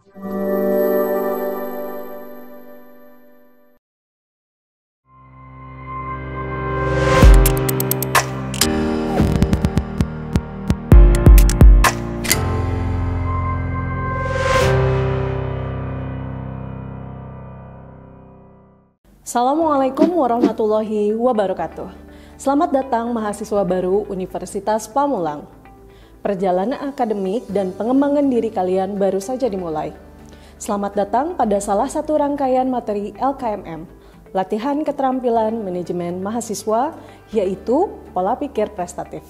Assalamualaikum warahmatullahi wabarakatuh. Selamat datang mahasiswa baru Universitas Pamulang. Perjalanan akademik dan pengembangan diri kalian baru saja dimulai. Selamat datang pada salah satu rangkaian materi LKMM, Latihan Keterampilan Manajemen Mahasiswa, yaitu Pola Pikir Prestatif.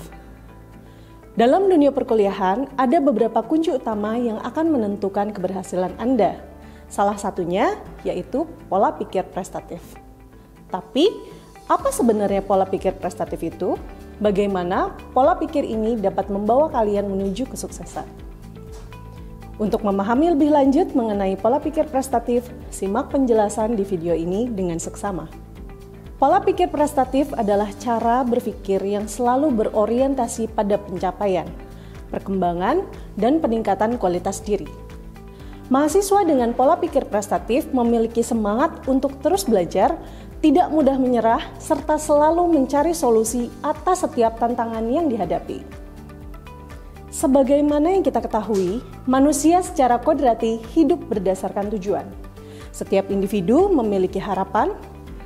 Dalam dunia perkuliahan, ada beberapa kunci utama yang akan menentukan keberhasilan Anda. Salah satunya yaitu pola pikir prestatif. Tapi, apa sebenarnya pola pikir prestatif itu? Bagaimana pola pikir ini dapat membawa kalian menuju kesuksesan? Untuk memahami lebih lanjut mengenai pola pikir prestatif, simak penjelasan di video ini dengan seksama. Pola pikir prestatif adalah cara berpikir yang selalu berorientasi pada pencapaian, perkembangan, dan peningkatan kualitas diri. Mahasiswa dengan pola pikir prestatif memiliki semangat untuk terus belajar, tidak mudah menyerah, serta selalu mencari solusi atas setiap tantangan yang dihadapi. Sebagaimana yang kita ketahui, manusia secara kodrati hidup berdasarkan tujuan. Setiap individu memiliki harapan,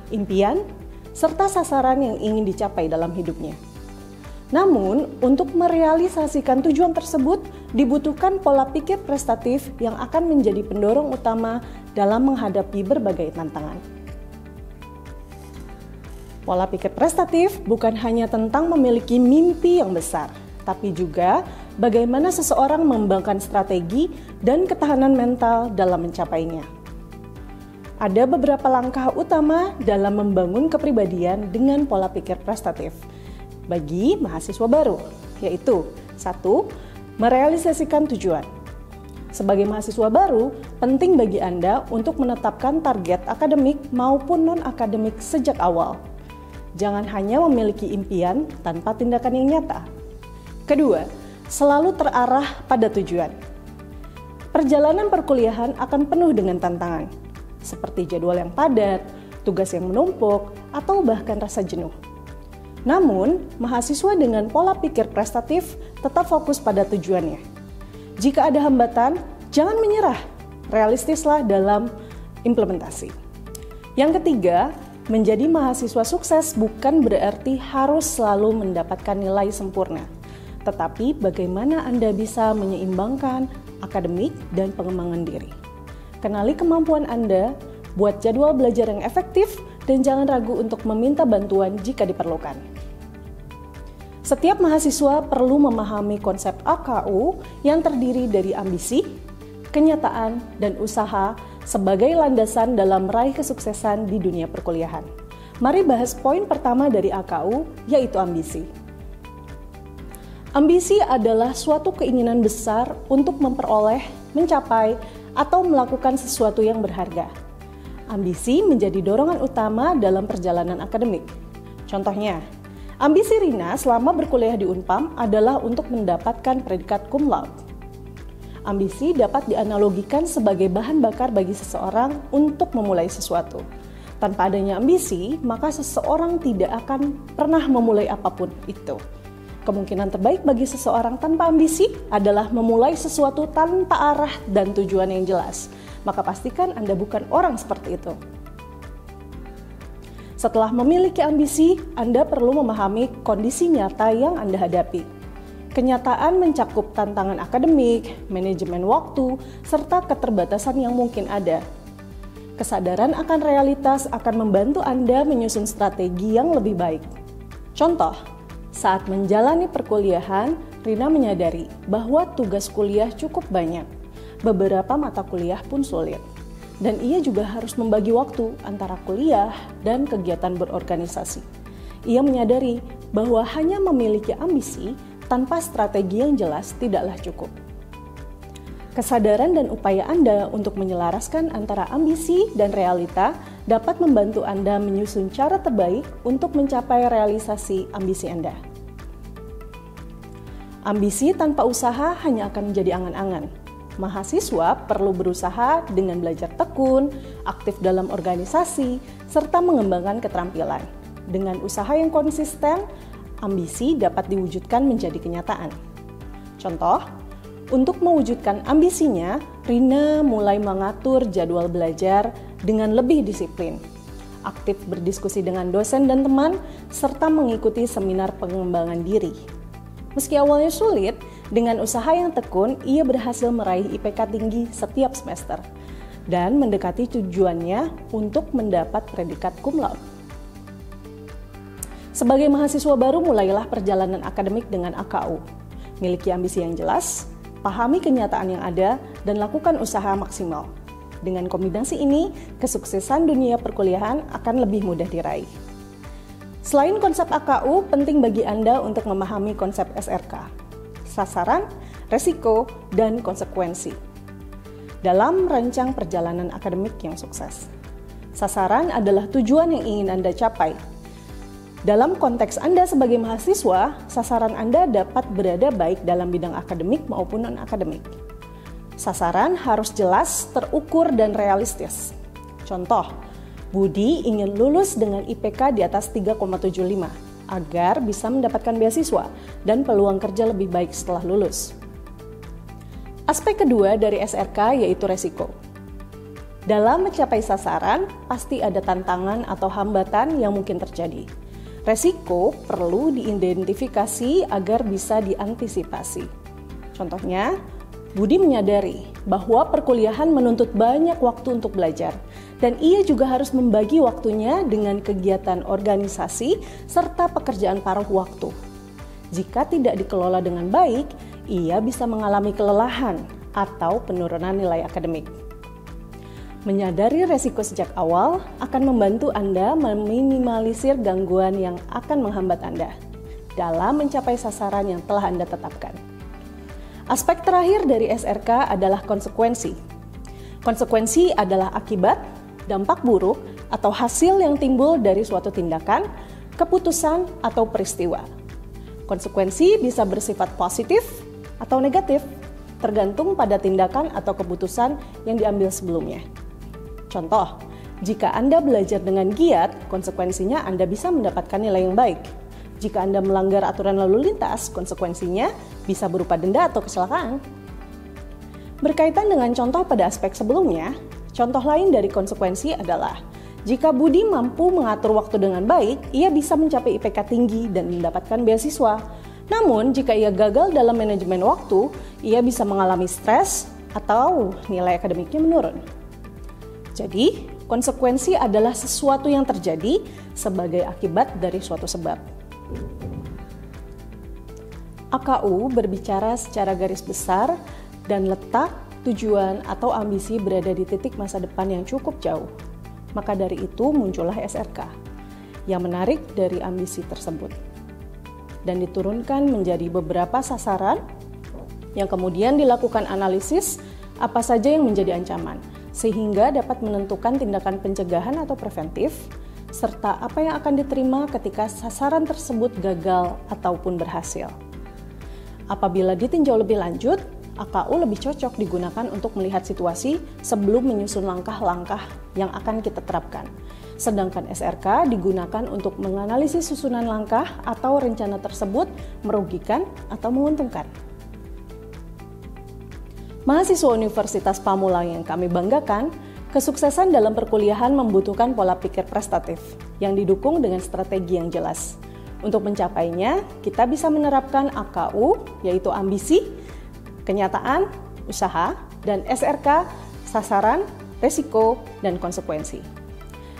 impian, serta sasaran yang ingin dicapai dalam hidupnya. Namun, untuk merealisasikan tujuan tersebut, dibutuhkan pola pikir prestatif yang akan menjadi pendorong utama dalam menghadapi berbagai tantangan. Pola pikir prestatif bukan hanya tentang memiliki mimpi yang besar, tapi juga bagaimana seseorang mengembangkan strategi dan ketahanan mental dalam mencapainya. Ada beberapa langkah utama dalam membangun kepribadian dengan pola pikir prestatif bagi mahasiswa baru, yaitu 1. Merealisasikan tujuan. Sebagai mahasiswa baru, penting bagi Anda untuk menetapkan target akademik maupun non-akademik sejak awal. Jangan hanya memiliki impian tanpa tindakan yang nyata. Kedua, selalu terarah pada tujuan. Perjalanan perkuliahan akan penuh dengan tantangan, seperti jadwal yang padat, tugas yang menumpuk, atau bahkan rasa jenuh. Namun, mahasiswa dengan pola pikir prestatif tetap fokus pada tujuannya. Jika ada hambatan, jangan menyerah. Realistislah dalam implementasi. Yang ketiga, menjadi mahasiswa sukses bukan berarti harus selalu mendapatkan nilai sempurna. Tetapi bagaimana Anda bisa menyeimbangkan akademik dan pengembangan diri. Kenali kemampuan Anda, buat jadwal belajar yang efektif, dan jangan ragu untuk meminta bantuan jika diperlukan. Setiap mahasiswa perlu memahami konsep AKU yang terdiri dari ambisi, kenyataan, dan usaha sebagai landasan dalam meraih kesuksesan di dunia perkuliahan. Mari bahas poin pertama dari AKU, yaitu ambisi. Ambisi adalah suatu keinginan besar untuk memperoleh, mencapai, atau melakukan sesuatu yang berharga. Ambisi menjadi dorongan utama dalam perjalanan akademik. Contohnya, ambisi Rina selama berkuliah di Unpam adalah untuk mendapatkan predikat cum laude. Ambisi dapat dianalogikan sebagai bahan bakar bagi seseorang untuk memulai sesuatu. Tanpa adanya ambisi, maka seseorang tidak akan pernah memulai apapun itu. Kemungkinan terbaik bagi seseorang tanpa ambisi adalah memulai sesuatu tanpa arah dan tujuan yang jelas. Maka pastikan Anda bukan orang seperti itu. Setelah memiliki ambisi, Anda perlu memahami kondisi nyata yang Anda hadapi. Kenyataan mencakup tantangan akademik, manajemen waktu, serta keterbatasan yang mungkin ada. Kesadaran akan realitas akan membantu Anda menyusun strategi yang lebih baik. Contoh, saat menjalani perkuliahan, Rina menyadari bahwa tugas kuliah cukup banyak. Beberapa mata kuliah pun sulit. Dan ia juga harus membagi waktu antara kuliah dan kegiatan berorganisasi. Ia menyadari bahwa hanya memiliki ambisi tanpa strategi yang jelas tidaklah cukup. Kesadaran dan upaya Anda untuk menyelaraskan antara ambisi dan realita dapat membantu Anda menyusun cara terbaik untuk mencapai realisasi ambisi Anda. Ambisi tanpa usaha hanya akan menjadi angan-angan. Mahasiswa perlu berusaha dengan belajar tekun, aktif dalam organisasi, serta mengembangkan keterampilan. Dengan usaha yang konsisten, ambisi dapat diwujudkan menjadi kenyataan. Contoh, untuk mewujudkan ambisinya, Rina mulai mengatur jadwal belajar dengan lebih disiplin, aktif berdiskusi dengan dosen dan teman, serta mengikuti seminar pengembangan diri. Meski awalnya sulit, dengan usaha yang tekun, ia berhasil meraih IPK tinggi setiap semester dan mendekati tujuannya untuk mendapat predikat cum laude. Sebagai mahasiswa baru, mulailah perjalanan akademik dengan AKU. Miliki ambisi yang jelas, pahami kenyataan yang ada, dan lakukan usaha maksimal. Dengan kombinasi ini, kesuksesan dunia perkuliahan akan lebih mudah diraih. Selain konsep AKU, penting bagi Anda untuk memahami konsep SRK, sasaran, resiko, dan konsekuensi dalam merancang perjalanan akademik yang sukses. Sasaran adalah tujuan yang ingin Anda capai. Dalam konteks Anda sebagai mahasiswa, sasaran Anda dapat berada baik dalam bidang akademik maupun non-akademik. Sasaran harus jelas, terukur, dan realistis. Contoh, Budi ingin lulus dengan IPK di atas 3,75 agar bisa mendapatkan beasiswa dan peluang kerja lebih baik setelah lulus. Aspek kedua dari SRK yaitu resiko. Dalam mencapai sasaran, pasti ada tantangan atau hambatan yang mungkin terjadi. Resiko perlu diidentifikasi agar bisa diantisipasi. Contohnya, Budi menyadari bahwa perkuliahan menuntut banyak waktu untuk belajar, dan ia juga harus membagi waktunya dengan kegiatan organisasi serta pekerjaan paruh waktu. Jika tidak dikelola dengan baik, ia bisa mengalami kelelahan atau penurunan nilai akademik. Menyadari resiko sejak awal akan membantu Anda meminimalisir gangguan yang akan menghambat Anda dalam mencapai sasaran yang telah Anda tetapkan. Aspek terakhir dari SRK adalah konsekuensi. Konsekuensi adalah akibat, dampak buruk, atau hasil yang timbul dari suatu tindakan, keputusan, atau peristiwa. Konsekuensi bisa bersifat positif atau negatif, tergantung pada tindakan atau keputusan yang diambil sebelumnya. Contoh, jika Anda belajar dengan giat, konsekuensinya Anda bisa mendapatkan nilai yang baik. Jika Anda melanggar aturan lalu lintas, konsekuensinya bisa berupa denda atau kecelakaan. Berkaitan dengan contoh pada aspek sebelumnya, contoh lain dari konsekuensi adalah jika Budi mampu mengatur waktu dengan baik, ia bisa mencapai IPK tinggi dan mendapatkan beasiswa. Namun, jika ia gagal dalam manajemen waktu, ia bisa mengalami stres atau nilai akademiknya menurun. Jadi, konsekuensi adalah sesuatu yang terjadi sebagai akibat dari suatu sebab. AKU berbicara secara garis besar dan letak tujuan atau ambisi berada di titik masa depan yang cukup jauh. Maka dari itu muncullah SRK yang menarik dari ambisi tersebut dan diturunkan menjadi beberapa sasaran yang kemudian dilakukan analisis apa saja yang menjadi ancaman sehingga dapat menentukan tindakan pencegahan atau preventif serta apa yang akan diterima ketika sasaran tersebut gagal ataupun berhasil. Apabila ditinjau lebih lanjut, AKU lebih cocok digunakan untuk melihat situasi sebelum menyusun langkah-langkah yang akan kita terapkan. Sedangkan SRK digunakan untuk menganalisis susunan langkah atau rencana tersebut merugikan atau menguntungkan. Mahasiswa Universitas Pamulang yang kami banggakan, kesuksesan dalam perkuliahan membutuhkan pola pikir prestatif yang didukung dengan strategi yang jelas. Untuk mencapainya, kita bisa menerapkan AKU, yaitu ambisi, kenyataan, usaha, dan SRK, sasaran, resiko, dan konsekuensi.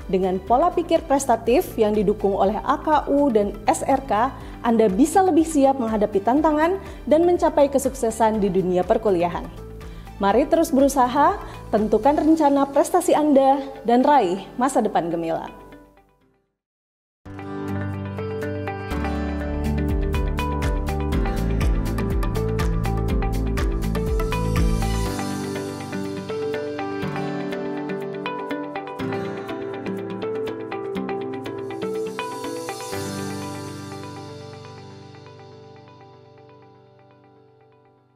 Dengan pola pikir prestatif yang didukung oleh AKU dan SRK, Anda bisa lebih siap menghadapi tantangan dan mencapai kesuksesan di dunia perkuliahan. Mari terus berusaha, tentukan rencana prestasi Anda, dan raih masa depan gemilang.